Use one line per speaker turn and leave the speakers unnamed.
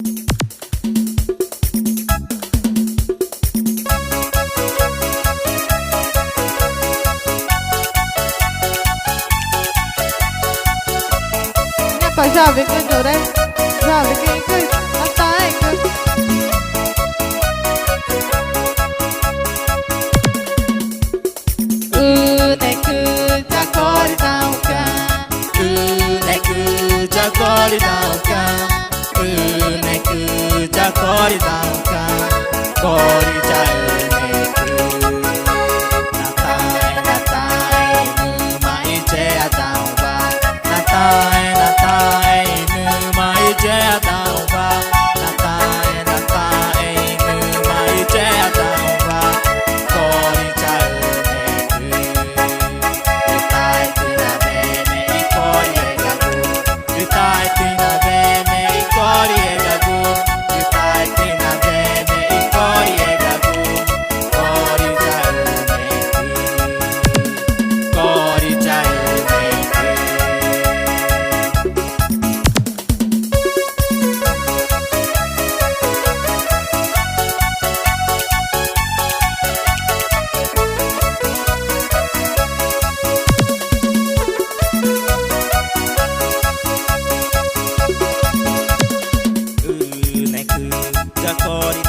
Có jovem cantor đấy, jovem quem canta, tá em né que já corre não cá, né que já corre não cá, né que já corre não cá, corre já né que na tai numa ideia da uva, na tai numa ideia da uva, na tai numa ideia da uva, corre já Corre